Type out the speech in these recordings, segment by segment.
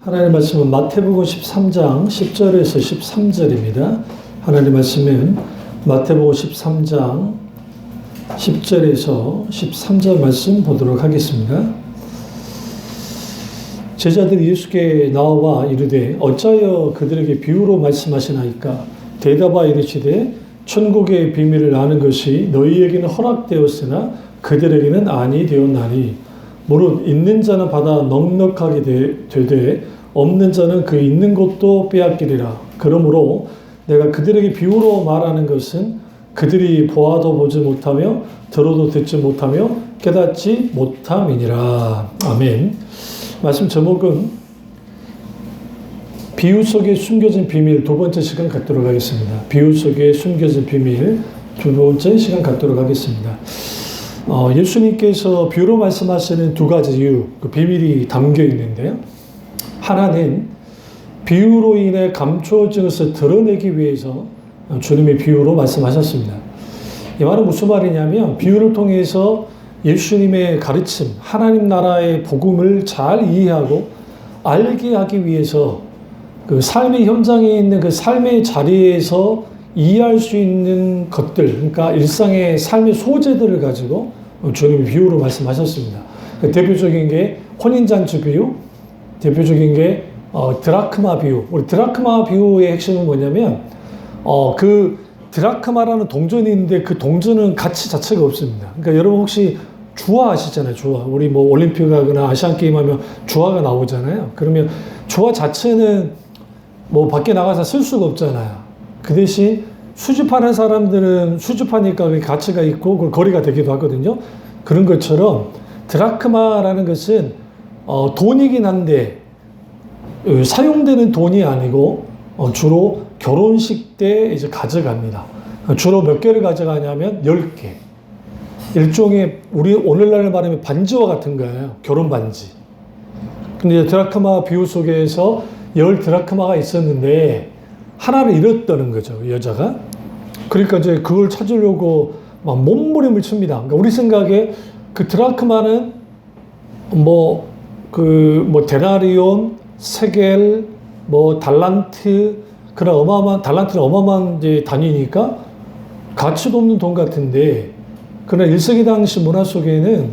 하나님의 말씀은 마태복음 13장 10절에서 13절입니다. 하나님의 말씀은 마태복음 13장 10절에서 13절 말씀 보도록 하겠습니다. 제자들이 예수께 나와 이르되 어찌하여 그들에게 비유로 말씀하시나이까? 대답하여 이르시되 천국의 비밀을 아는 것이 너희에게는 허락되었으나 그들에게는 아니 되었나니 무릇 있는 자는 받아 넉넉하게 되되 없는 자는 그 있는 것도 빼앗기리라. 그러므로 내가 그들에게 비유로 말하는 것은 그들이 보아도 보지 못하며 들어도 듣지 못하며 깨닫지 못함이니라. 아멘. 말씀 제목은 비유 속에 숨겨진 비밀, 두 번째 시간 갖도록 하겠습니다. 비유 속에 숨겨진 비밀, 두 번째 시간 갖도록 하겠습니다. 예수님께서 비유로 말씀하시는 두 가지 이유, 그 비밀이 담겨 있는데요. 하나는 비유로 인해 감추어진 것을 드러내기 위해서 주님의 비유로 말씀하셨습니다. 이 말은 무슨 말이냐면 비유를 통해서 예수님의 가르침, 하나님 나라의 복음을 잘 이해하고 알게 하기 위해서 그 삶의 현장에 있는 그 삶의 자리에서 이해할 수 있는 것들, 그러니까 일상의 삶의 소재들을 가지고 주님이 비유로 말씀하셨습니다. 대표적인 게 혼인잔치 비유, 대표적인 게 드라크마 비유. 우리 드라크마 비유의 핵심은 뭐냐면 그 드라크마라는 동전이 있는데 그 동전은 가치 자체가 없습니다. 그러니까 여러분 혹시 주화 아시잖아요, 주화. 우리 뭐 올림픽 하거나 아시안 게임 하면 주화가 나오잖아요. 그러면 주화 자체는 뭐 밖에 나가서 쓸 수가 없잖아요. 그 대신 수집하는 사람들은 수집하니까 그 가치가 있고 그 거리가 되기도 하거든요. 그런 것처럼 드라크마라는 것은 돈이긴 한데 사용되는 돈이 아니고 주로 결혼식 때 이제 가져갑니다. 주로 몇 개를 가져가냐면 10개. 일종의 우리 오늘날 말하면 반지와 같은 거예요. 결혼 반지. 근데 드라크마 비유 속에서 10 드라크마가 있었는데 하나를 잃었다는 거죠, 여자가. 그러니까 이제 그걸 찾으려고 막 몸부림을 칩니다. 그러니까 우리 생각에 그 드라크마는 데나리온, 세겔, 달란트, 그런 어마어마한, 달란트는 어마어마한 이제 단위니까 가치도 없는 돈 같은데, 그러나 1세기 당시 문화 속에는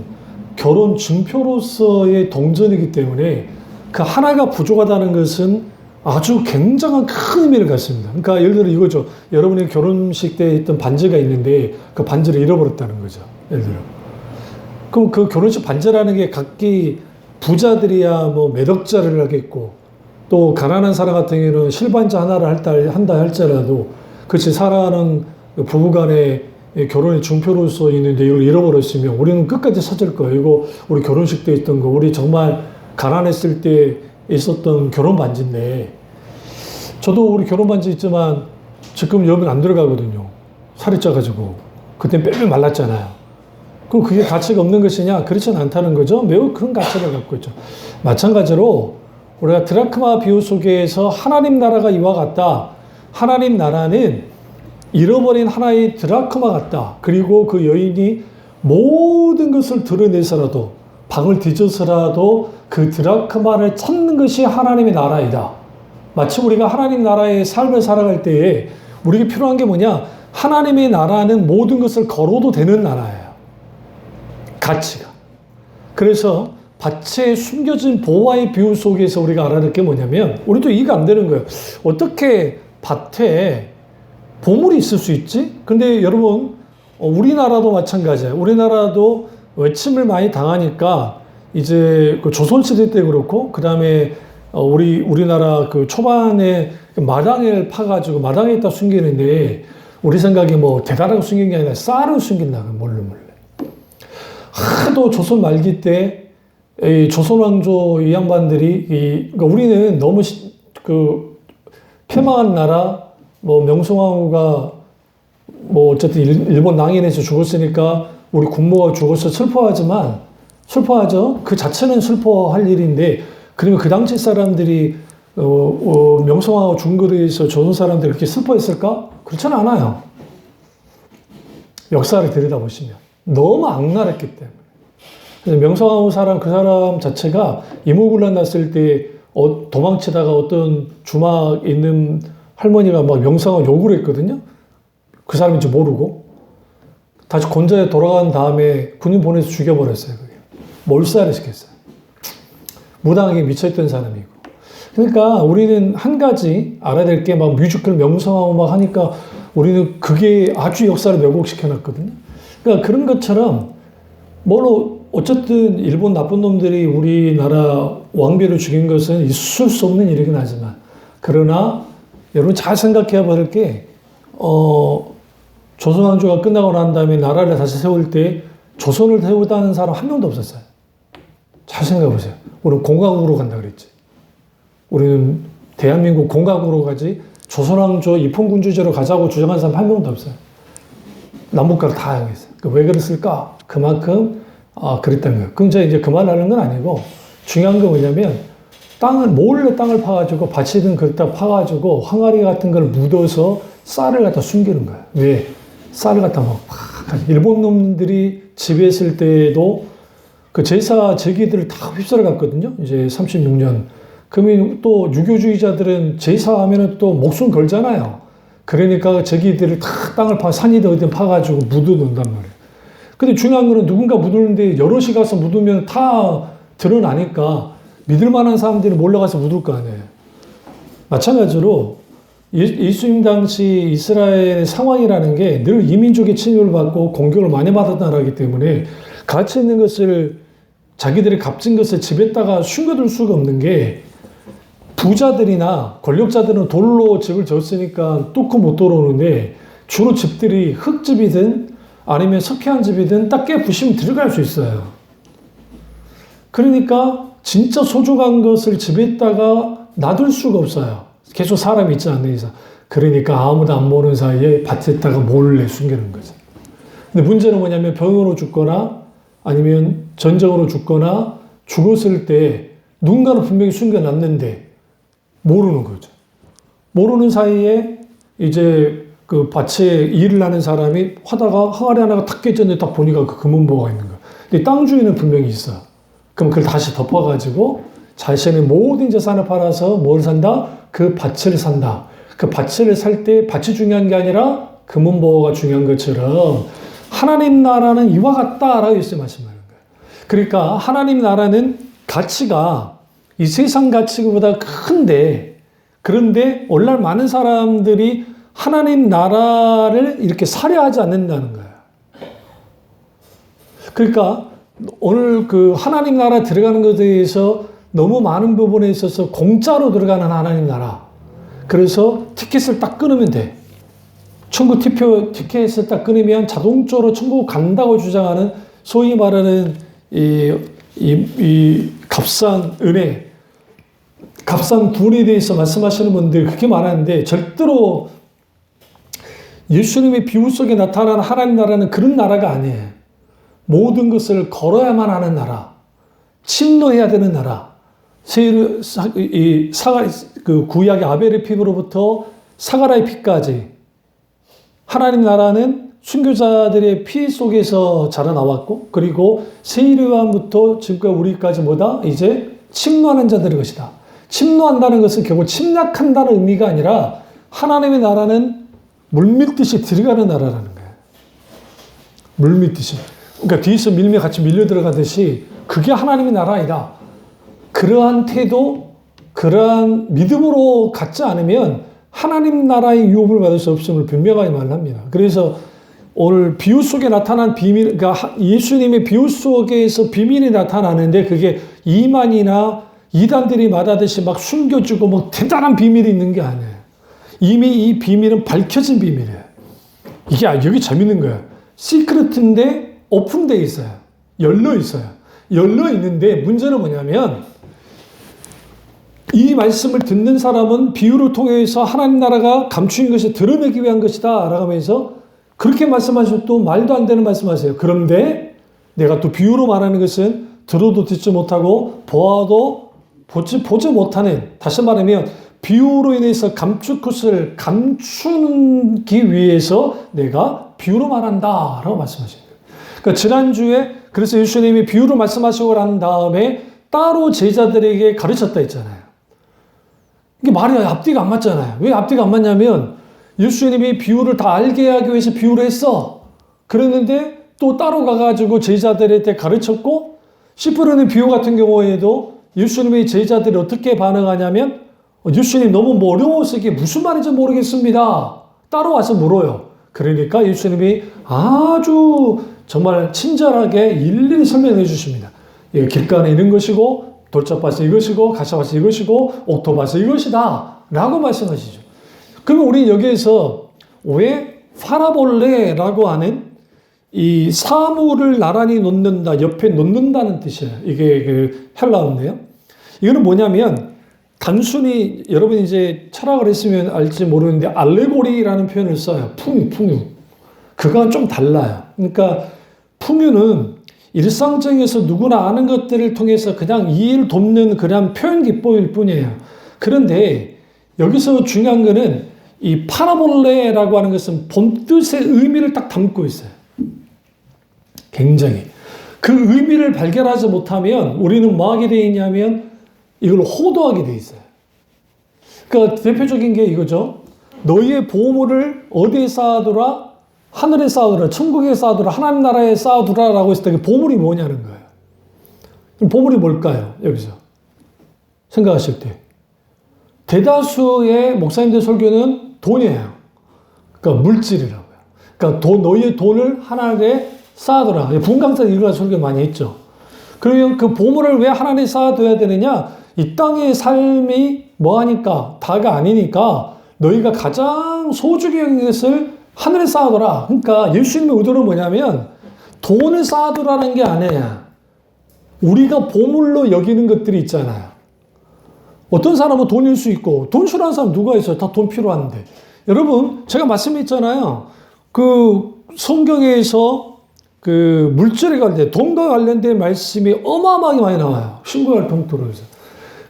결혼 증표로서의 동전이기 때문에 그 하나가 부족하다는 것은 아주 굉장한 큰 의미를 갖습니다. 그러니까 예를 들어 이거죠. 여러분이 결혼식 때 했던 반지가 있는데 그 반지를 잃어버렸다는 거죠. 예를 들어. 그럼 그 결혼식 반지라는 게 각기 부자들이야 몇 억짜리를 하겠고 또 가난한 사람 같은 경우는 실반지 하나를 한다 할지라도 그치 사랑하는 부부간의 결혼의 증표로서 있는데 이걸 잃어버렸으면 우리는 끝까지 찾을 거예요. 이거 우리 결혼식 때 있던 거, 우리 정말 가난했을 때 있었던 결혼 반지인데, 저도 우리 결혼 반지 있지만 지금 여면 안 들어가거든요. 살이 쪄가지고. 그땐 빽빽 말랐잖아요. 그럼 그게 가치가 없는 것이냐? 그렇지는 않다는 거죠. 매우 큰 가치를 갖고 있죠. 마찬가지로 우리가 드라크마 비유 속에서 하나님 나라가 이와 같다. 하나님 나라는 잃어버린 하나의 드라크마 같다. 그리고 그 여인이 모든 것을 드러내서라도 방을 뒤져서라도 그 드라크마를 찾는 것이 하나님의 나라이다. 마치 우리가 하나님 나라의 삶을 살아갈 때에 우리에게 필요한 게 뭐냐? 하나님의 나라는 모든 것을 걸어도 되는 나라예요. 가치가. 그래서 밭에 숨겨진 보화의 비유 속에서 우리가 알아낼 게 뭐냐면, 우리도 이해가 안 되는 거예요. 어떻게 밭에 보물이 있을 수 있지? 근데 여러분, 우리나라도 마찬가지예요. 우리나라도 외침을 많이 당하니까 이제 그 조선시대 때 그렇고, 그 다음에 우리나라 그 초반에 마당을 파가지고 마당에다 숨기는데, 우리 생각에 대단하게 숨긴 게 아니라 쌀을 숨긴다. 몰래. 하도 조선 말기 때 이 조선 왕조 이 양반들이 그러니까 우리는 너무 패망한 나라, 명성황후가 어쨌든 일본 낭인에서 죽었으니까 우리 군모가 죽어서 슬퍼하죠. 그 자체는 슬퍼할 일인데, 그러면 그 당시 사람들이 명성황후 죽은 거에 대해서 조선 사람들이 그렇게 슬퍼했을까? 그렇지는 않아요. 역사를 들여다보시면 너무 악랄했기 때문에. 그래서 명성황후 그 사람 자체가 이모군란 났을 때 도망치다가 어떤 주막 있는 할머니가 막 명상하고 욕을 했거든요. 그 사람인지 모르고. 다시 곤자에 돌아간 다음에 군인 보내서 죽여버렸어요. 그게. 몰살을 시켰어요. 무당하게 미쳐있던 사람이고. 그러니까 우리는 한 가지 알아야 될 게 막 뮤지컬 명성하고 막 하니까 우리는 그게 아주 역사를 왜곡시켜놨거든요. 그러니까 그런 것처럼 뭐로 어쨌든 일본 나쁜 놈들이 우리나라 왕비를 죽인 것은 있을 수 없는 일이긴 하지만 그러나 여러분 잘 생각해 봐야 게 조선왕조가 끝나고 난 다음에 나라를 다시 세울 때 조선을 세우다는 사람 한 명도 없었어요. 잘 생각해 보세요. 우리는 공화국으로 간다 그랬지. 우리는 대한민국 공화국으로 가지 조선왕조 입헌군주제로 가자고 주장한 사람 한 명도 없어요. 남북과를 다 향했어요. 왜 그랬을까? 그만큼 그랬다는 거예요. 그럼 이제 그만하는 건 아니고 중요한 건 뭐냐면 몰래 땅을 파가지고 밭이든 그렇다 파가지고 항아리 같은 걸 묻어서 쌀을 갖다 숨기는 거예요. 왜? 쌀을 갖다 막 일본 놈들이 지배했을 때도 그 제사 제기들을 다 휩쓸어 갔거든요. 이제 36년. 그러면 또 유교주의자들은 제사하면은 또 목숨 걸잖아요. 그러니까 제기들을 다 땅을 산이든 어디든 파가지고 묻어놓는단 말이에요. 근데 중요한 거는 누군가 묻는데 여럿이 가서 묻으면 다 드러나니까 믿을 만한 사람들이 몰려가서 묻을 거 아니에요. 마찬가지로 예수님 당시 이스라엘의 상황이라는 게 늘 이민족의 침입을 받고 공격을 많이 받았던 나라이기 때문에 가치 있는 것을 자기들이 값진 것을 집에다가 숨겨둘 수가 없는 게 부자들이나 권력자들은 돌로 집을 지었으니까 뚫고 못 들어오는데 주로 집들이 흙집이든 아니면 석회한 집이든 딱 깨부시면 들어갈 수 있어요. 그러니까 진짜 소중한 것을 집에다가 놔둘 수가 없어요. 계속 사람이 있지 않는 이상. 그러니까 아무도 안 보는 사이에 밭에다가 몰래 숨기는 거죠. 근데 문제는 뭐냐면 병으로 죽거나 아니면 전쟁으로 죽거나 죽었을 때 누군가는 분명히 숨겨놨는데 모르는 거죠. 모르는 사이에 이제 그 밭에 일을 하는 사람이 하다가 항아리 하나가 탁 깨졌는데 딱 보니까 그 금은보화가 있는 거야. 근데 땅 주인은 분명히 있어. 그럼 그걸 다시 덮어가지고 자신의 모든 재산을 팔아서 뭘 산다? 그 밭을 산다. 그 밭을 살 때 밭이 중요한 게 아니라 금은보화가 중요한 것처럼 하나님 나라는 이와 같다라고 예수님 말씀하는 거예요. 그러니까 하나님 나라는 가치가 이 세상 가치보다 큰데 그런데 오늘날 많은 사람들이 하나님 나라를 이렇게 살해하지 않는다는 거예요. 그러니까 오늘 그 하나님 나라 들어가는 것에 대해서 너무 많은 부분에 있어서 공짜로 들어가는 하나님 나라. 그래서 티켓을 딱 끊으면 돼. 천국 티켓을 딱 끊으면 자동적으로 천국 간다고 주장하는 소위 말하는 이 값싼 은혜, 값싼 구원에 대해서 말씀하시는 분들 그렇게 많았는데 절대로 예수님의 비유 속에 나타나는 하나님 나라는 그런 나라가 아니에요. 모든 것을 걸어야만 하는 나라, 침노해야 되는 나라, 그 구약의 아벨의 피부로부터 사가라의 피까지 하나님 나라는 순교자들의 피 속에서 자라나왔고 그리고 세일요한부터 지금까지 우리까지 뭐다? 이제 침노하는 자들의 것이다. 침노한다는 것은 결국 침략한다는 의미가 아니라 하나님의 나라는 물밀듯이 들어가는 나라라는 거예요. 물밀듯이. 그러니까 뒤에서 밀면 같이 밀려 들어가듯이 그게 하나님의 나라이다. 그러한 태도, 그러한 믿음으로 갖지 않으면 하나님 나라의 유업을 받을 수 없음을 분명하게 말합니다. 그래서 오늘 비유 속에 나타난 비밀, 그러니까 예수님의 비유 속에서 비밀이 나타나는데 그게 이만이나 이단들이 말하듯이 막 숨겨주고 뭐 대단한 비밀이 있는 게 아니에요. 이미 이 비밀은 밝혀진 비밀이에요. 이게 여기 재밌는 거예요. 시크릿인데 오픈되어 있어요. 열려 있어요. 열려 있는데 문제는 뭐냐면 이 말씀을 듣는 사람은 비유를 통해서 하나님 나라가 감추인 것을 드러내기 위한 것이다 라고 하면서 그렇게 말씀하셔도 또 말도 안 되는 말씀하세요. 그런데 내가 또 비유로 말하는 것은 들어도 듣지 못하고 보아도 보지 못하는, 다시 말하면 비유로 인해서 감출 것을 감추기 위해서 내가 비유로 말한다 라고 말씀하십니다. 그러니까 지난주에 그래서 예수님이 비유로 말씀하시고 난 다음에 따로 제자들에게 가르쳤다 했잖아요. 이게 말이 앞뒤가 안 맞잖아요. 왜 앞뒤가 안 맞냐면 예수님이 비유를 다 알게 하기 위해서 비유를 했어. 그랬는데 또 따로 가가지고 제자들한테 가르쳤고, 씨 뿌리는 비유 같은 경우에도 예수님의 제자들이 어떻게 반응하냐면 예수님 너무 어려워서 이게 무슨 말인지 모르겠습니다. 따로 와서 물어요. 그러니까 예수님이 아주 정말 친절하게 일일이 설명해 주십니다. 길가는 이런 것이고 돌짝밭이 이것이고 가시밭이 이것이고 옥토밭이 이것이다 라고 말씀하시죠. 그러면 우리 여기에서 왜 파라볼레라고 하는 이 사물을 나란히 놓는다, 옆에 놓는다는 뜻이에요. 이게 그 헬라어인데요. 이거는 뭐냐면 단순히 여러분이 이제 철학을 했으면 알지 모르는데 알레고리라는 표현을 써요. 풍유. 그거랑 좀 달라요. 그러니까 풍유는 일상적에서 누구나 아는 것들을 통해서 그냥 이해를 돕는 그냥 표현 기법일 뿐이에요. 그런데 여기서 중요한 거는 이 파라볼레라고 하는 것은 본뜻의 의미를 딱 담고 있어요. 굉장히. 그 의미를 발견하지 못하면 우리는 뭐 하게 되어 있냐면 이걸 호도하게 되어 있어요. 그러니까 대표적인 게 이거죠. 너희의 보물을 어디에 쌓아두라? 하늘에 쌓아두라. 천국에 쌓아두라. 하나님 나라에 쌓아두라. 라고 했을 때 그 보물이 뭐냐는 거예요. 그럼 보물이 뭘까요? 여기서. 생각하실 때. 대다수의 목사님들 설교는 돈이에요. 그러니까 물질이라고요. 그러니까 너희의 돈을 하나님에 쌓아두라. 분강사는 이거 설교 많이 했죠. 그러면 그 보물을 왜 하나님에 쌓아둬야 되느냐? 이 땅의 삶이 뭐하니까? 다가 아니니까 너희가 가장 소중히 여기는 것을 하늘에 쌓아둬라. 그러니까 예수님의 의도는 뭐냐면 돈을 쌓아두라는 게 아니야. 우리가 보물로 여기는 것들이 있잖아요. 어떤 사람은 돈일 수 있고 돈 싫어하는 사람 누가 있어요? 다 돈 필요한데. 여러분 제가 말씀했잖아요. 그 성경에서 그 물질에 관련된 돈과 관련된 말씀이 어마어마하게 많이 나와요. 신구약 통틀어서.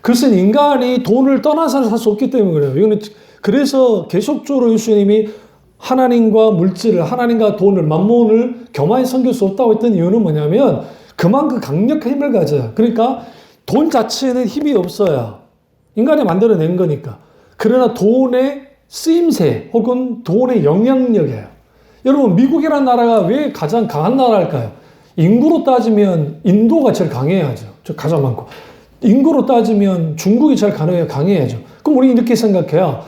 그것은 인간이 돈을 떠나서 살 수 없기 때문에 그래요. 이거는 그래서 계속적으로 예수님이 하나님과 물질을, 하나님과 돈을, 만몬을 겸하여 섬길 수 없다고 했던 이유는 뭐냐면 그만큼 강력한 힘을 가져요. 그러니까 돈 자체는 힘이 없어요. 인간이 만들어낸 거니까. 그러나 돈의 쓰임새 혹은 돈의 영향력이에요. 여러분 미국이라는 나라가 왜 가장 강한 나라일까요? 인구로 따지면 인도가 제일 강해야죠. 가장 많고. 인구로 따지면 중국이 제일 강해야죠. 그럼 우리 이렇게 생각해요.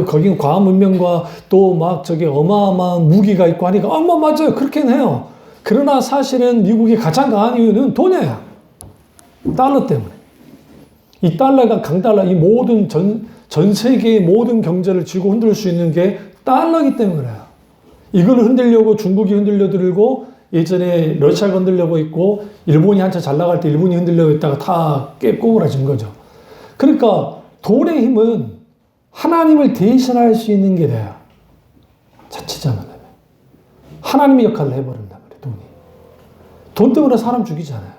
거기 과학 문명과 또 막 저기 어마어마한 무기가 있고 하니까 맞아요. 그렇긴 해요. 그러나 사실은 미국이 가장 강한 이유는 돈이에요. 달러 때문에. 이 달러가 강달러, 이 모든 전 세계의 모든 경제를 쥐고 흔들 수 있는 게 달러이기 때문에 그래요. 이걸 흔들려고 중국이 흔들려들고 예전에 러시아가 흔들려고 있고 일본이 한참 잘 나갈 때 일본이 흔들려고 있다가 다 꼬그라진 거죠. 그러니까 돈의 힘은 하나님을 대신할 수 있는 게 돼요. 자칫하면 하나님의 역할을 해버린단 말이에요. 돈이. 돈 때문에 사람 죽이잖아요.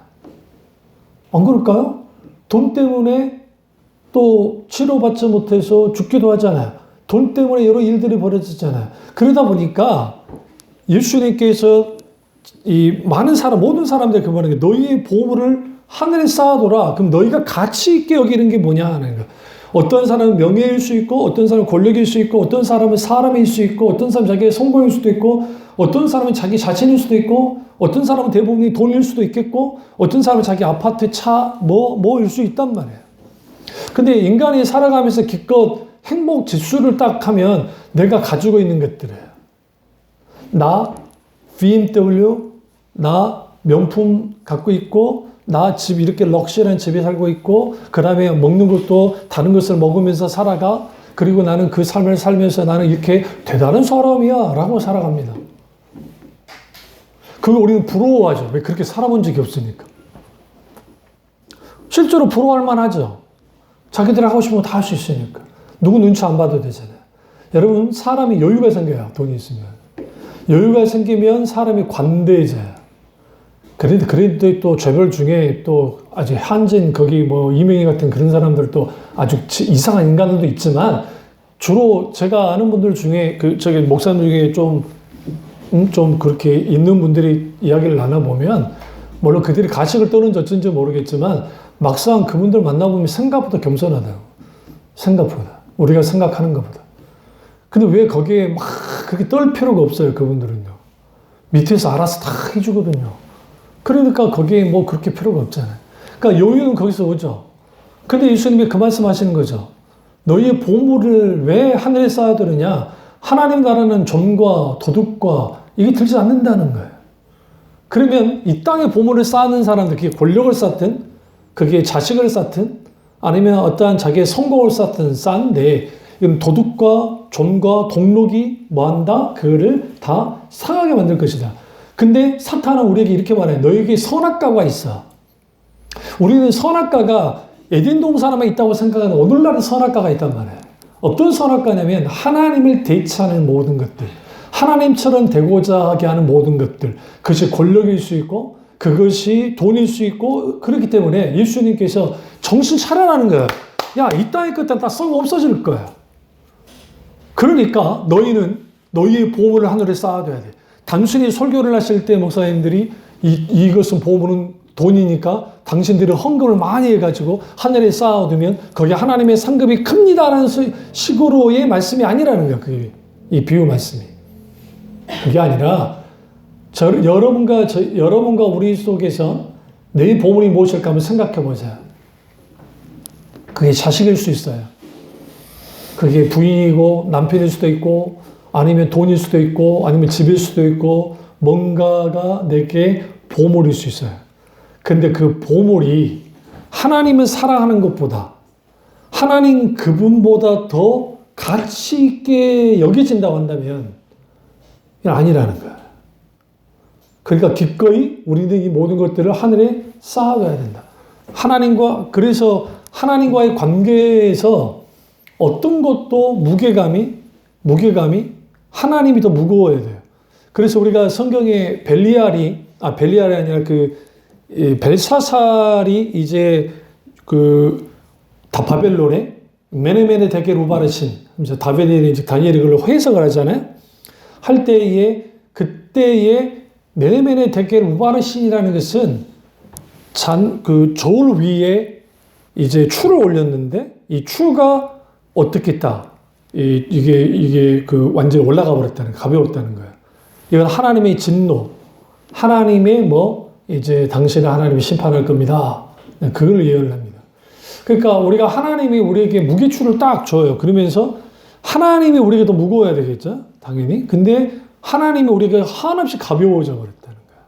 안 그럴까요? 돈 때문에 또 치료받지 못해서 죽기도 하잖아요. 돈 때문에 여러 일들이 벌어지잖아요. 그러다 보니까 예수님께서 이 많은 사람, 모든 사람들이 그 말하는 게 너희의 보물을 하늘에 쌓아둬라. 그럼 너희가 가치 있게 여기는 게 뭐냐 하는 거예요. 어떤 사람은 명예일 수 있고, 어떤 사람은 권력일 수 있고, 어떤 사람은 사람일 수 있고, 어떤 사람은 자기의 성공일 수도 있고, 어떤 사람은 자기 자신일 수도 있고, 어떤 사람은 대부분이 돈일 수도 있겠고, 어떤 사람은 자기 아파트, 차, 뭐일 수 있단 말이에요. 근데 인간이 살아가면서 기껏 행복 지수를 딱 하면 내가 가지고 있는 것들이에요. 나 BMW, 나 명품 갖고 있고, 나 집 이렇게 럭셔리한 집에 살고 있고, 그 다음에 먹는 것도 다른 것을 먹으면서 살아가. 그리고 나는 그 삶을 살면서 나는 이렇게 대단한 사람이야 라고 살아갑니다. 그걸 우리는 부러워하죠. 왜 그렇게 살아본 적이 없으니까. 실제로 부러워할 만하죠. 자기들이 하고 싶은 거 다 할 수 있으니까. 누구 눈치 안 봐도 되잖아요. 여러분 사람이 여유가 생겨요. 돈이 있으면. 여유가 생기면 사람이 관대해져요. 그런데 또 죄별 중에 또 아주 한진 거기 뭐 이명희 같은 그런 사람들도 아주 이상한 인간들도 있지만 주로 제가 아는 분들 중에 저기 목사님 중에 좀 그렇게 있는 분들이 이야기를 나눠보면 물론 그들이 가식을 떠는지 어쩐지 모르겠지만 막상 그분들 만나보면 생각보다 겸손하다고. 생각보다. 우리가 생각하는 것보다. 근데 왜 거기에 막 그렇게 떨 필요가 없어요, 그분들은요. 밑에서 알아서 다 해주거든요. 그러니까 거기에 뭐 그렇게 필요가 없잖아요. 그러니까 여유는 거기서 오죠. 근데 예수님이 그 말씀 하시는 거죠. 너희의 보물을 왜 하늘에 쌓아두느냐? 하나님 나라는 점과 도둑과 이게 들지 않는다는 거예요. 그러면 이 땅에 보물을 쌓는 사람들, 그게 권력을 쌓든, 그게 자식을 쌓든, 아니면 어떠한 자기의 성공을 쌓든 쌓는데, 이건 도둑과 점과 동록이 뭐한다? 그거를 다 상하게 만들 것이다. 근데 사탄은 우리에게 이렇게 말해요. 너에게 선악과가 있어. 우리는 선악과가 에덴 동산에만 있다고 생각하는 오늘날의 선악과가 있단 말이에요. 어떤 선악과냐면 하나님을 대체하는 모든 것들, 하나님처럼 되고자 하게 하는 모든 것들, 그것이 권력일 수 있고 그것이 돈일 수 있고 그렇기 때문에 예수님께서 정신 차려라는 거예요. 야, 이 땅의 것들은 다 썩어 없어질 거야. 그러니까 너희는 너희의 보물을 하늘에 쌓아둬야 돼. 단순히 설교를 하실 때 목사님들이 이것은 보물은 돈이니까 당신들이 헌금을 많이 해가지고 하늘에 쌓아두면 거기에 하나님의 상급이 큽니다라는 식으로의 말씀이 아니라는 거야. 그게 이 비유 말씀이. 그게 아니라 여러분과 우리 속에서 내 보물이 무엇일까 한번 생각해 보자. 그게 자식일 수 있어요. 그게 부인이고 남편일 수도 있고 아니면 돈일 수도 있고 아니면 집일 수도 있고 뭔가가 내게 보물일 수 있어요. 근데 그 보물이 하나님을 사랑하는 것보다 하나님 그분보다 더 가치 있게 여겨진다고 한다면 이건 아니라는 거야. 그러니까 기꺼이 우리는 이 모든 것들을 하늘에 쌓아둬야 된다. 그래서 하나님과의 관계에서 어떤 것도 무게감이 하나님이 더 무거워야 돼요. 그래서 우리가 성경에 벨리알이 아니라 벨사살이 이제 바벨론에 메네메네 데겔 우바르신 다니엘이 그걸 해석을 하잖아요. 할 때에 그때에 메네메네 데겔 우바르신이라는 것은 저울 위에 이제 추를 올렸는데 이 추가 어떻게 했다? 이게 완전히 올라가 버렸다는 거예요. 가벼웠다는 거예요. 이건 하나님의 진노, 하나님의 이제 당신을 하나님이 심판할 겁니다. 그걸 예언을 합니다. 그러니까 우리가 하나님이 우리에게 무게추를 딱 줘요. 그러면서 하나님이 우리에게 더 무거워야 되겠죠? 당연히. 근데 하나님이 우리에게 한없이 가벼워져 버렸다는 거예요.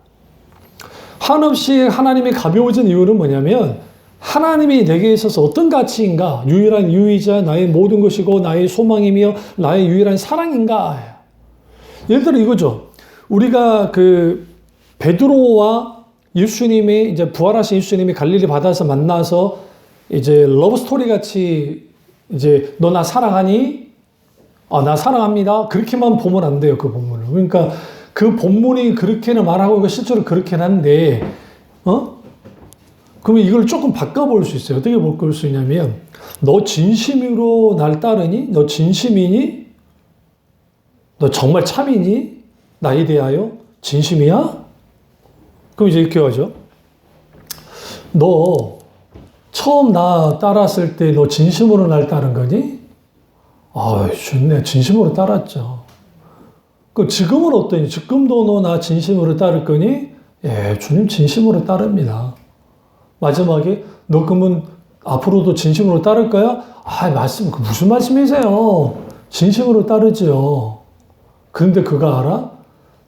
한없이 하나님이 가벼워진 이유는 뭐냐면 하나님이 내게 있어서 어떤 가치인가? 유일한 유의자, 나의 모든 것이고 나의 소망이며 나의 유일한 사랑인가? 예를 들어 이거죠. 우리가 베드로와 예수님이 이제 부활하신 예수님이 갈릴리 바다에서 만나서 이제 러브 스토리 같이 이제 너 나 사랑하니? 나 사랑합니다. 그렇게만 보면 안 돼요. 그 본문을. 그러니까 그 본문이 그렇게는 말하고 실제로 그렇긴 한데 그러면 이걸 조금 바꿔볼 수 있어요. 어떻게 볼 수 있냐면 너 진심으로 날 따르니? 너 진심이니? 너 정말 참이니? 나에 대하여? 진심이야? 그럼 이제 이렇게 하죠. 너 처음 나 따랐을 때 너 진심으로 날 따른 거니? 좋네. 진심으로 따랐죠. 그럼 지금은 어떠니? 지금도 너 나 진심으로 따를 거니? 예, 주님 진심으로 따릅니다. 마지막에 너 그러면 앞으로도 진심으로 따를 거야? 말씀 무슨 말씀이세요? 진심으로 따르죠. 그런데 그거 알아?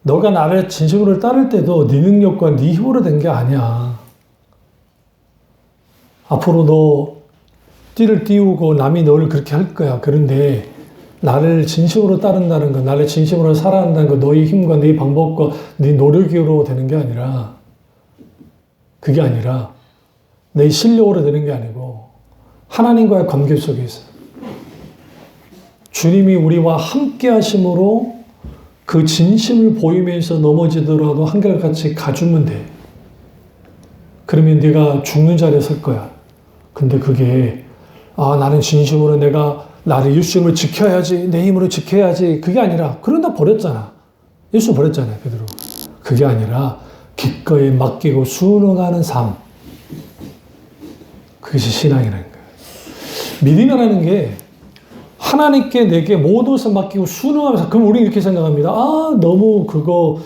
너가 나를 진심으로 따를 때도 네 능력과 네 힘으로 된 게 아니야. 앞으로 너 띠를 띄우고 남이 너를 그렇게 할 거야. 그런데 나를 진심으로 따른다는 건, 나를 진심으로 사랑한다는 건 너의 힘과 네 방법과 네 노력으로 되는 게 아니라 그게 아니라 내 실력으로 되는 게 아니고 하나님과의 관계 속에서 주님이 우리와 함께 하심으로 그 진심을 보이면서 넘어지더라도 한결같이 가주면 돼. 그러면 네가 죽는 자리에 설 거야. 근데 그게 나는 진심으로 내가 나를 예수님을 지켜야지, 내 힘으로 지켜야지. 그게 아니라 그러다 버렸잖아. 예수 버렸잖아요, 베드로. 그게 아니라 기꺼이 맡기고 순응하는 삶. 그것이 신앙이라는 거예요. 믿음이라는 게 하나님께 내게 모든 것을 맡기고 순응하면서, 그럼 우리는 이렇게 생각합니다. 아, 너무 그거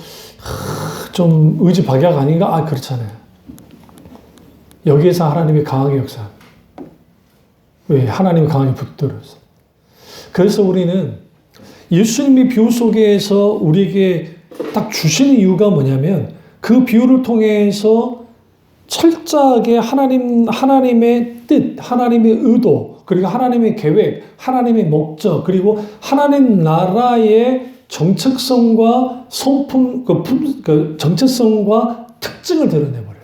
좀 의지박약 아닌가? 아, 그렇잖아요. 여기에서 하나님이 강하게 역사. 왜? 하나님이 강하게 붙들어서. 그래서 우리는 예수님의 비유 속에서 우리에게 딱 주시는 이유가 뭐냐면, 그 비유를 통해서 철저하게 하나님의 뜻, 하나님의 의도, 그리고 하나님의 계획, 하나님의 목적, 그리고 하나님 나라의 정체성과 정체성과 특징을 드러내버려요.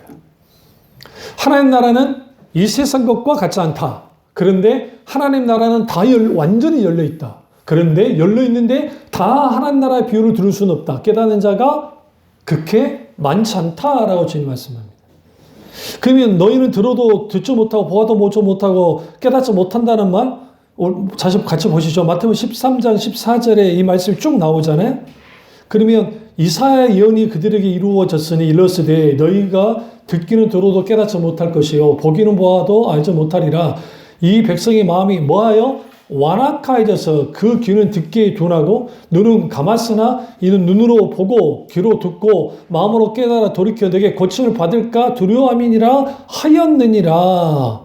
하나님 나라는 이 세상 것과 같지 않다. 그런데 하나님 나라는 다 완전히 열려 있다. 그런데 열려 있는데 다 하나님 나라의 비유를 들을 수는 없다. 깨닫는 자가 그렇게 많지 않다라고 주님 말씀합니다. 그러면 너희는 들어도 듣지 못하고 보아도 보지 못하고 깨닫지 못한다는 말, 같이 보시죠. 마태복음 13장 14절에 이 말씀이 쭉 나오잖아요. 그러면 이사야 예언이 그들에게 이루어졌으니 이르시되 너희가 듣기는 들어도 깨닫지 못할 것이요 보기는 보아도 알지 못하리라. 이 백성의 마음이 뭐하여? 완악하여져서 그 귀는 듣기에 둔하고 눈은 감았으나 이는 눈으로 보고 귀로 듣고 마음으로 깨달아 돌이켜 내게 고침을 받을까 두려워함이니라 하였느니라.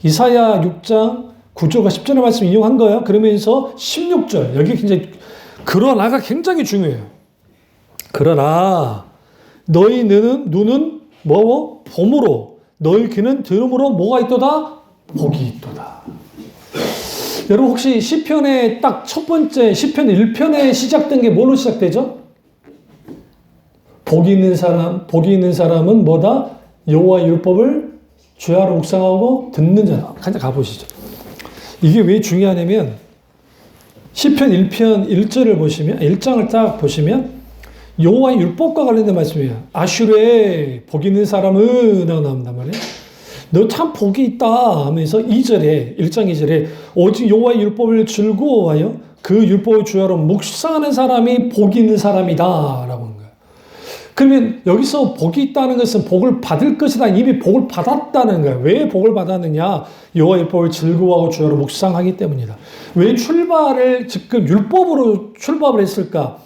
이사야 6장 9절과 10절의 말씀 인용한 거예요. 그러면서 16절 여기 굉장히 그러나가 굉장히 중요해요. 그러나 너희 눈은 뭐? 봄으로 너희 귀는 들음으로 뭐가 있도다? 복이 있도다. 여러분 혹시 시편의 딱 첫 번째 시편 1편에 시작된 게 뭘로 시작되죠? 복이 있는 사람은 뭐다? 여호와의 율법을 주야로 묵상하고 듣는 자다. 같이 가보시죠. 이게 왜 중요하냐면 시편 1편 1절을 보시면 1장을 딱 보시면 여호와의 율법과 관련된 말씀이에요. 아슈레 복 있는 사람은 라고 나온단 말이에요. 너 참 복이 있다 하면서 2절에 1장 2절에 오직 여호와의 율법을 즐거워하여 그 율법을 주야로 묵상하는 사람이 복이 있는 사람이다 라고 하는 거예요. 그러면 여기서 복이 있다는 것은 복을 받을 것이다. 이미 복을 받았다는 거예요. 왜 복을 받았느냐? 여호와의 율법을 즐거워하고 주야로 묵상하기 때문이다. 왜 출발을 지금 율법으로 출발을 했을까?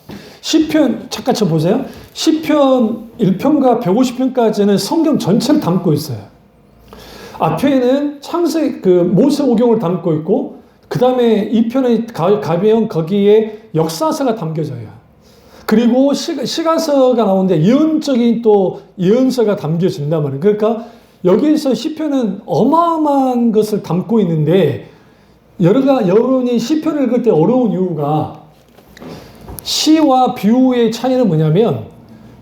시편 잠깐 보세요. 시편 1편과 150편까지는 성경 전체를 담고 있어요. 앞에는 모세오경을 담고 있고, 그 다음에 2편에 가면 거기에 역사서가 담겨져요. 그리고 시가서가 나오는데 예언적인 또 예언서가 담겨진단 말이에요. 그러니까 여기에서 시편은 어마어마한 것을 담고 있는데, 여러분이 시편을 읽을 때 어려운 이유가 시와 비유의 차이는 뭐냐면,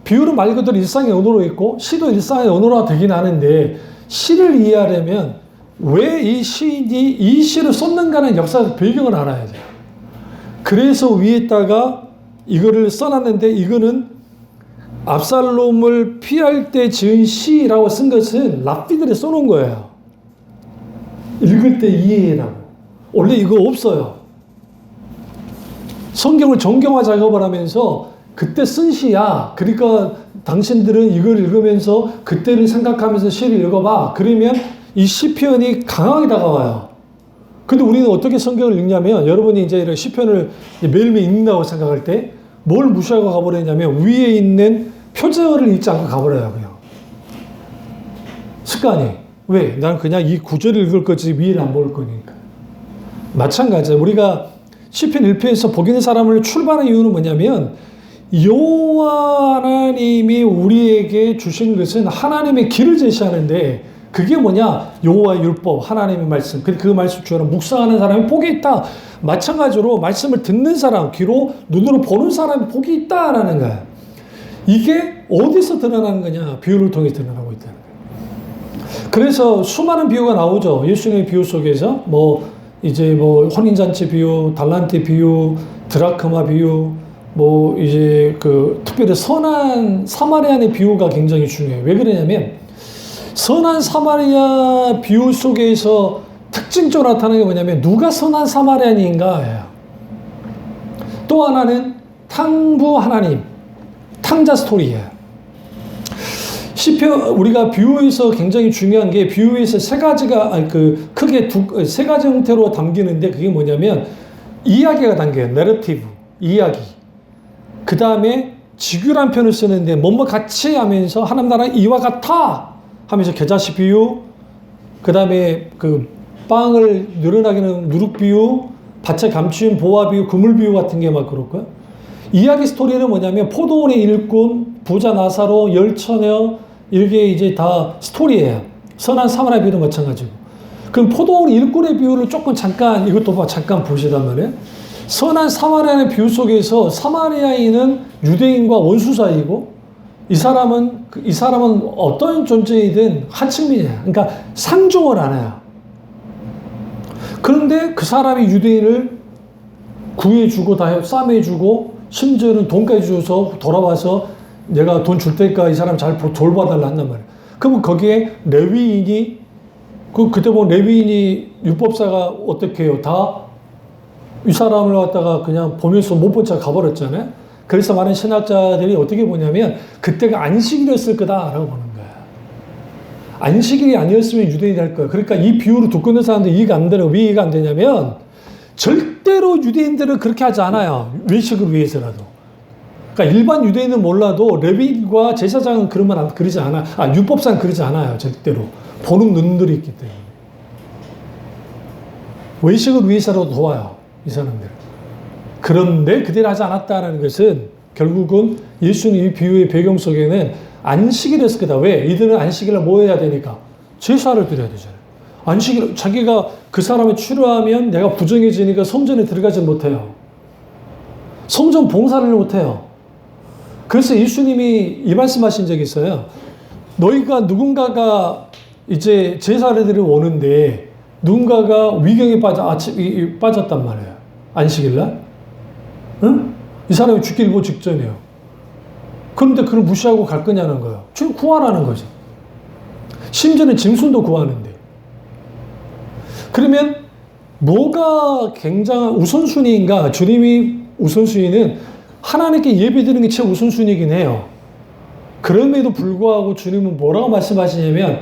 비유는 말 그대로 일상의 언어로 있고 시도 일상의 언어로 되긴 하는데, 시를 이해하려면 왜 이 시인이 이 시를 썼는가는 역사적 배경을 알아야 돼요. 그래서 위에다가 이거를 써놨는데, 이거는 압살롬을 피할 때 지은 시라고 쓴 것은 랍비들이 써놓은 거예요. 읽을 때 이해해라고. 원래 이거 없어요. 성경을 정경화 작업을 하면서 그때 쓴 시야. 그러니까 당신들은 이걸 읽으면서 그때를 생각하면서 시를 읽어봐. 그러면 이 시편이 강하게 다가와요. 근데 우리는 어떻게 성경을 읽냐면, 여러분이 이제 이런 시편을 매일매일 읽는다고 생각할 때 뭘 무시하고 가버리냐면 위에 있는 표절을 읽지 않고 가버려요. 그냥 습관이. 왜? 나는 그냥 이 구절을 읽을 거지 위에는 안 볼 거니까. 마찬가지예요. 우리가 시편 1편에서 복 있는 사람을 출발한 이유는 뭐냐면, 여호와 하나님이 우리에게 주신 것은 하나님의 길을 제시하는데, 그게 뭐냐? 여호와의 율법, 하나님의 말씀. 그 말씀 주로 묵상하는 사람이 복이 있다. 마찬가지로 말씀을 듣는 사람, 귀로 눈으로 보는 사람이 복이 있다라는 거야. 이게 어디서 드러나는 거냐? 비유를 통해 드러나고 있다는 거야. 그래서 수많은 비유가 나오죠. 예수님의 비유 속에서 혼인잔치 비유, 달란트 비유, 드라크마 비유, 특별히 선한 사마리아의 비유가 굉장히 중요해요. 왜 그러냐면, 선한 사마리아 비유 속에서 특징적으로 나타나는 게 뭐냐면, 누가 선한 사마리아인가예요. 또 하나는 탕부 하나님, 탕자 스토리예요. 시편 우리가 비유에서 굉장히 중요한 게 비유에서 세 가지가 크게 세 가지 형태로 담기는데 그게 뭐냐면 이야기가 담겨요. 내러티브 이야기. 그 다음에 직유란 표현을 쓰는데 뭐뭐 같이 하면서 하나님 나라 이와 같아 하면서 겨자씨 비유. 그 다음에 그 빵을 늘어나게 하는 누룩 비유, 밭에 감추인 보화 비유, 그물 비유 같은 게 막 그렇고요. 이야기 스토리는 뭐냐면 포도원의 일꾼, 부자 나사로, 열처녀 이게 이제 다 스토리예요. 선한 사마리아 비유도 마찬가지고. 그럼 포도원 일꾼의 비유를 조금 잠깐 이것도 잠깐 보시단 말이에요. 선한 사마리아의 비유 속에서 사마리아인은 유대인과 원수 사이고 이 사람은 어떤 존재이든 하층민이야. 그러니까 상종을 안 해요. 그런데 그 사람이 유대인을 구해주고 다 싸매주고 심지어는 돈까지 줘서 돌아와서 내가 돈 줄 테니까 이 사람 잘 돌봐달라 한단 말이에요. 그러면 거기에 레위인이 그때 보면 레위인이 율법사가 어떻게 해요? 다 이 사람을 갖다가 그냥 보면서 못 본 척 가버렸잖아요. 그래서 많은 신학자들이 어떻게 보냐면 그때가 안식일이었을 거다라고 보는 거예요. 안식일이 아니었으면 유대인이 할 거예요. 그러니까 이 비유를 듣고 있는 사람들 이해가 안 되는 왜 이해가 안 되냐면 절대로 유대인들은 그렇게 하지 않아요. 외식을 위해서라도. 그러니까 일반 유대인은 몰라도 레위인과 제사장은 그러지 않아. 율법상 그러지 않아요. 절대로. 보는 눈들이 있기 때문에. 외식을 위해서라도 도와요. 이 사람들. 그런데 그대로 하지 않았다는 것은 결국은 예수님 이 비유의 배경 속에는 안식일이었을 거다. 왜? 이들은 안식일을 뭐 해야 되니까? 제사를 드려야 되잖아요. 안식일, 자기가 그 사람을 치료하면 내가 부정해지니까 성전에 들어가지 못해요. 성전 봉사를 못해요. 그래서 예수님이 이 말씀하신 적이 있어요. 너희가 누군가가 이제 제사를 드리러 오는데 누군가가 위경에 빠졌단 말이에요. 안식일날. 응? 이 사람이 죽기 일보 직전이에요. 그런데 그걸 무시하고 갈 거냐는 거예요. 지금 구하라는 거죠. 심지어는 짐승도 구하는데. 그러면 뭐가 굉장한 우선순위인가? 주님이 우선순위는 하나님께 예배드리는 게 최우선순위이긴 해요. 그럼에도 불구하고 주님은 뭐라고 말씀하시냐면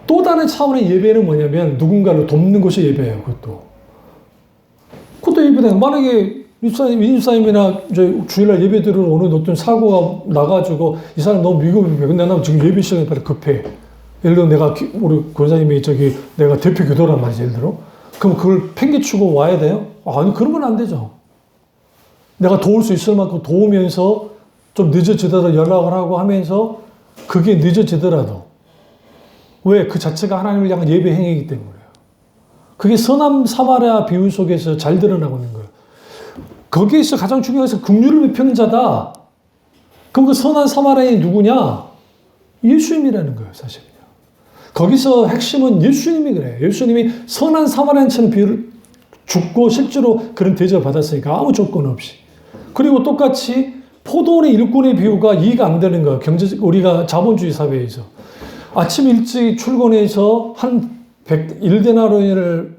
또 다른 차원의 예배는 뭐냐면 누군가를 돕는 것이 예배예요. 그것도 예배다. 만약에 민주사님이나 주일날 예배 드리러 오는 어떤 사고가 나가지고 이 사람 너무 미국에 근데 나 지금 예배 시간이 빨리 급해. 예를 들어 내가 우리 권사님이 내가 대표 교도란 말이지 예를 들어. 그럼 그걸 팽개치고 와야 돼요? 아니 그런 건 안 되죠. 내가 도울 수 있을 만큼 도우면서 좀 늦어지더라도 연락을 하고 하면서 그게 늦어지더라도 왜? 그 자체가 하나님을 향한 예배 행위이기 때문에요. 그게 선한 사마리아 비유 속에서 잘 드러나고 있는 거예요. 거기에서 가장 중요한 것은 긍휼을 베푸는 자다. 그럼 그 선한 사마리아인이 누구냐? 예수님이라는 거예요, 사실은요. 거기서 핵심은 예수님이 그래요. 예수님이 선한 사마리아인처럼 비유를 죽고 실제로 그런 대접을 받았으니까 아무 조건 없이. 그리고 똑같이 포도원의 일꾼의 비유가 이해가 안 되는 거예요. 우리가 자본주의 사회에서. 아침 일찍 출근해서 한 1데나리온을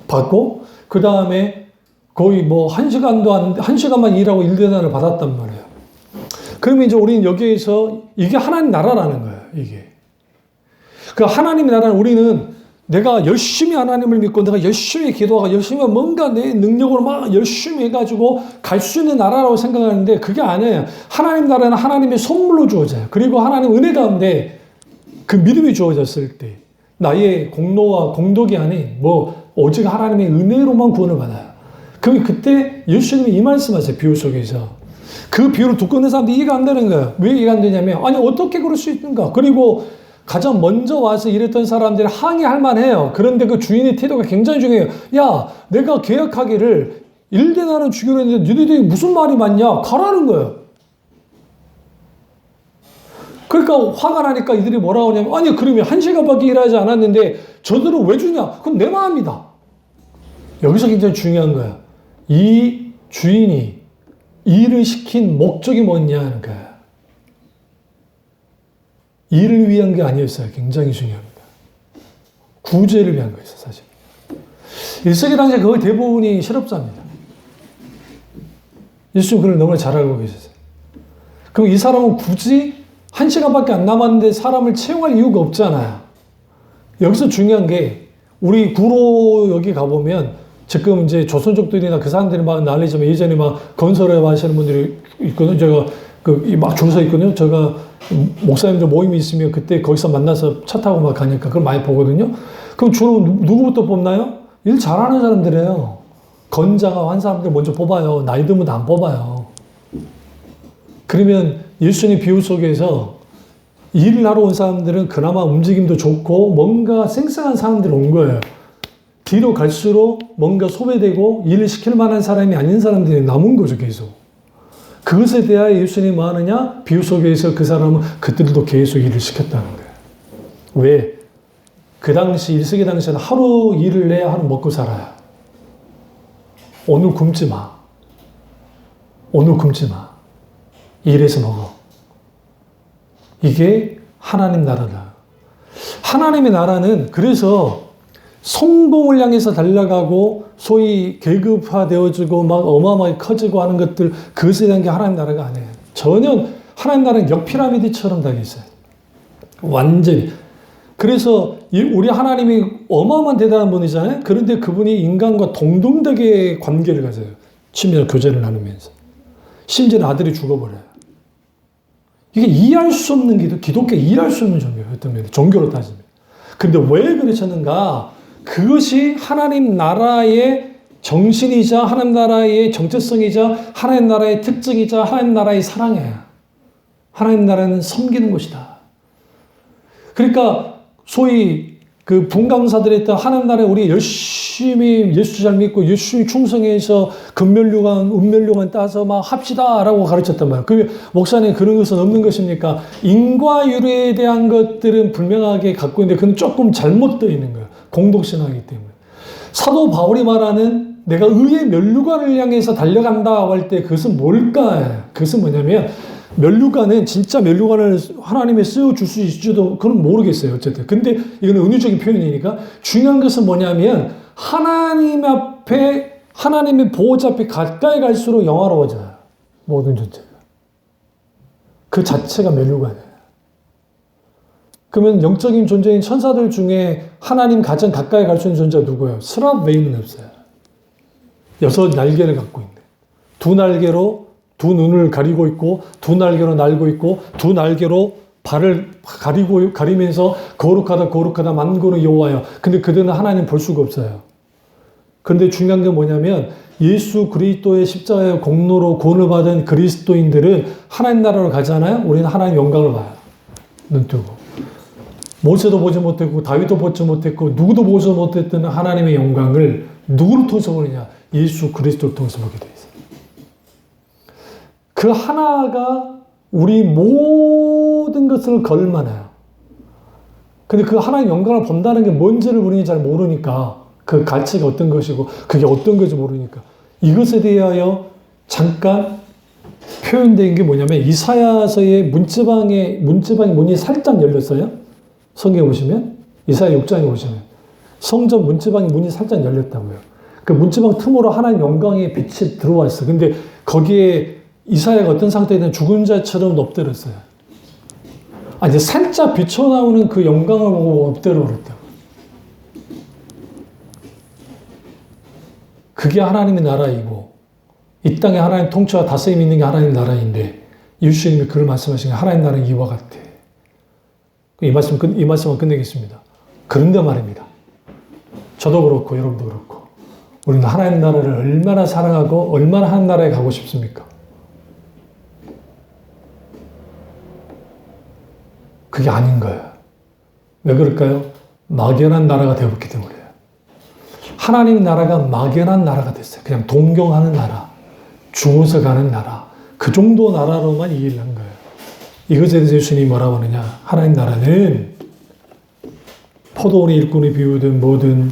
받고, 그 다음에 거의 뭐 1시간만 일하고 1데나리온을 받았단 말이에요. 그러면 이제 우리는 여기에서 이게 하나님 나라라는 거예요, 이게. 그 하나님의 나라는 우리는 내가 열심히 하나님을 믿고 내가 열심히 기도하고 열심히 뭔가 내 능력으로 막 열심히 해가지고 갈 수 있는 나라라고 생각하는데 그게 아니에요. 하나님 나라는 하나님의 선물로 주어져요. 그리고 하나님 은혜 가운데 그 믿음이 주어졌을 때 나의 공로와 공덕이 아닌 오직 하나님의 은혜로만 구원을 받아요. 그때 예수님이 이 말씀하세요. 비유 속에서. 그 비유를 듣고 있는 사람들이 이해가 안 되는 거예요. 왜 이해가 안 되냐면 아니 어떻게 그럴 수 있는가. 그리고 가장 먼저 와서 일했던 사람들이 항의할 만해요. 그런데 그 주인의 태도가 굉장히 중요해요. 야, 내가 계약하기를 1데나리온 주기로 했는데 너희들이 무슨 말이 많냐? 가라는 거예요. 그러니까 화가 나니까 이들이 뭐라고 하냐면 아니 그러면 1시간밖에 일하지 않았는데 저들은 왜 주냐? 그건 내 마음이다. 여기서 굉장히 중요한 거야. 이 주인이 일을 시킨 목적이 뭐냐는 거야. 일을 위한 게 아니었어요. 굉장히 중요합니다. 구제를 위한 거였어요, 사실. 1세기 당시에 거의 대부분이 실업자입니다. 예수님 그걸 너무 잘 알고 계셨어요. 그럼 이 사람은 굳이 1시간밖에 안 남았는데 사람을 채용할 이유가 없잖아요. 여기서 중요한 게 우리 구로 여기 가보면 지금 이제 조선족들이나 그 사람들이 막 난리지만 예전에 막 건설에 하시는 분들이 있거든요. 제가 막 줄 서 있거든요. 제가 목사님들 모임이 있으면 그때 거기서 만나서 차 타고 막 가니까 그걸 많이 보거든요. 그럼 주로 누구부터 뽑나요? 일 잘하는 사람들이에요. 건장하고 한 사람들 먼저 뽑아요. 나이 들면 안 뽑아요. 그러면 예수님 비유 속에서 일을 하러 온 사람들은 그나마 움직임도 좋고 뭔가 쌩쌩한 사람들이 온 거예요. 뒤로 갈수록 뭔가 소외되고 일을 시킬 만한 사람이 아닌 사람들이 남은 거죠, 계속. 그것에 대하여 예수님이 뭐 하느냐? 비유 속에서 그 사람은 그들도 계속 일을 시켰다는 거예요. 왜? 그 당시, 1세기 당시에는 하루 일을 내야 하루 먹고 살아요. 오늘 굶지 마. 오늘 굶지 마. 일해서 먹어. 이게 하나님 나라다. 하나님의 나라는 그래서 성공을 향해서 달려가고 소위 계급화되어지고 막 어마어마하게 커지고 하는 것들 그것에 대한 게 하나님 나라가 아니에요. 전혀 하나님 나라는 역피라미드처럼 다 있어요. 완전히. 그래서 우리 하나님이 어마어마한 대단한 분이잖아요. 그런데 그분이 인간과 동등되게 관계를 가져요. 친밀한 교제를 나누면서. 심지어는 아들이 죽어버려요. 이게 이해할 수 없는 기독교 이해할 수 없는 종교예요. 어떤 면에 종교로 따지면. 근데 왜 그러셨는가? 그것이 하나님 나라의 정신이자 하나님 나라의 정체성이자 하나님 나라의 특징이자 하나님 나라의 사랑이에요. 하나님 나라는 섬기는 것이다. 그러니까 소위 그 분감사들이 했던 하나님 나라에 우리 열심히 예수 잘 믿고 열심히 충성해서 금면류관, 은면류관 따서 막 합시다 라고 가르쳤단 말이에요. 그 목사님 그런 것은 없는 것입니까? 인과율에 대한 것들은 분명하게 갖고 있는데 그건 조금 잘못되어 있는 거예요. 공동신앙이기 때문에. 사도 바울이 말하는 내가 의의 면류관을 향해서 달려간다 할 때 그것은 뭘까? 그것은 뭐냐면 면류관은 진짜 면류관을 하나님이 쓰여줄 수 있을지도 그건 모르겠어요. 어쨌든. 근데 이거는 은유적인 표현이니까 중요한 것은 뭐냐면 하나님 앞에 하나님의 보호자 앞에 가까이 갈수록 영화로워져요. 모든 존재가. 그 자체가 면류관이에요. 그러면 영적인 존재인 천사들 중에 하나님 가장 가까이 갈 수 있는 존재가 누구예요? 스랍 외에는 없어요. 6 날개를 갖고 있는. 2 날개로 두 눈을 가리고 있고, 2 날개로 날고 있고, 2 날개로 발을 가리면서 거룩하다 만군의 여호와여. 근데 그들은 하나님 볼 수가 없어요. 그런데 중요한 게 뭐냐면 예수 그리스도의 십자가의 공로로 구원을 받은 그리스도인들은 하나님 나라로 가잖아요. 우리는 하나님 영광을 봐요. 눈 뜨고. 모세도 보지 못했고 다윗도 보지 못했고 누구도 보지 못했던 하나님의 영광을 누구를 통해서 보느냐? 예수 그리스도를 통해서 보게 돼 있어요. 그 하나가 우리 모든 것을 걸만해요. 근데 그 하나의 영광을 본다는 게 뭔지를 우리는 잘 모르니까 그 가치가 어떤 것이고 그게 어떤 건지 모르니까 이것에 대하여 잠깐 표현된 게 뭐냐면 이사야서의 문지방의 문이 살짝 열렸어요. 성경에 보시면 이사야 6장에 보시면 성전 문지방의 문이 살짝 열렸다고요. 그 문지방 틈으로 하나님 영광의 빛이 들어왔어요. 근데 거기에 이사야가 어떤 상태에는 죽은 자처럼 엎드렸어요. 이제 살짝 비쳐나오는 그 영광을 보고 엎드려 버렸다고. 그게 하나님의 나라이고 이 땅에 하나님 통치와 다스림이 있는 게 하나님 나라인데 예수님이 그걸 말씀하신 게 하나님 나라는 이와 같아. 이 말씀을 끝내겠습니다. 그런데 말입니다. 저도 그렇고 여러분도 그렇고 우리는 하나님 나라를 얼마나 사랑하고 얼마나 하나님 나라에 가고 싶습니까? 그게 아닌 거예요. 왜 그럴까요? 막연한 나라가 되었기 때문이에요. 하나님 나라가 막연한 나라가 됐어요. 그냥 동경하는 나라, 죽어서 가는 나라, 그 정도 나라로만 이해를 한 거예요. 이것에 대해서 예수님이 뭐라고 하느냐? 하나님 나라는 포도원의 일꾼을 비우든 뭐든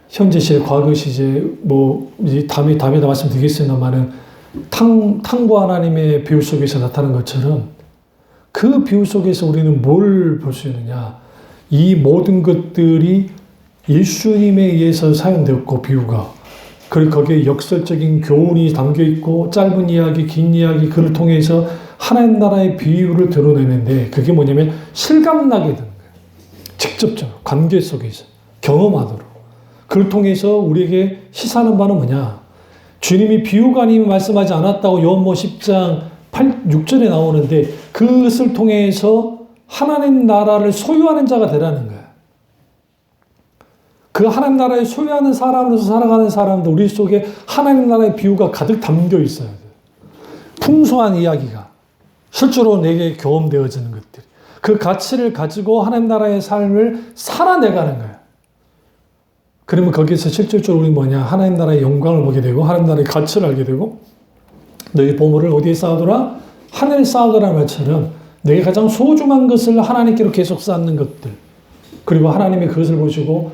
현재 시제, 과거 시제, 다음에 말씀드리겠습니다만은 탕과 하나님의 비유 속에서 나타난 것처럼 그 비유 속에서 우리는 뭘 볼 수 있느냐? 이 모든 것들이 예수님에 의해서 사용되었고 비유가 그리고 거기에 역설적인 교훈이 담겨 있고 짧은 이야기, 긴 이야기 그를 통해서 하나님 나라의 비유를 드러내는데 그게 뭐냐면 실감나게 되는 거예요. 직접적으로 관계 속에서 경험하도록. 그걸 통해서 우리에게 시사하는 바는 뭐냐? 주님이 비유가 아니면 말씀하지 않았다고 요한복음 10장 6절에 나오는데 그것을 통해서 하나님 나라를 소유하는 자가 되라는 거예요. 그 하나님 나라를 소유하는 사람으로서 살아가는 사람들 우리 속에 하나님 나라의 비유가 가득 담겨 있어야 돼요. 풍성한 이야기가 실제로 내게 경험되어지는 것들. 그 가치를 가지고 하나님 나라의 삶을 살아내가는 거예요. 그러면 거기서 실질적으로 우리 뭐냐? 하나님 나라의 영광을 보게 되고 하나님 나라의 가치를 알게 되고 너희 보물을 어디에 쌓아두라? 하늘에 쌓아두라 말처럼 내게 가장 소중한 것을 하나님께로 계속 쌓는 것들. 그리고 하나님이 그것을 보시고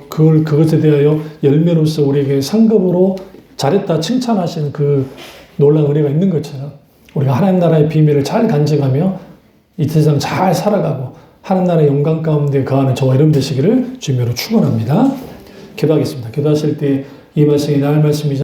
그것에 대하여 열매로서 우리에게 상급으로 잘했다 칭찬하시는 그 놀라운 은혜가 있는 것처럼 우리가 하나님 나라의 비밀을 잘 간직하며 이 세상 잘 살아가고 하나님 나라의 영광 가운데 거하는 저와 여러분 되시기를 주님으로 축원합니다. 기도하겠습니다. 기도하실 때 이 말씀이 나의 말씀이지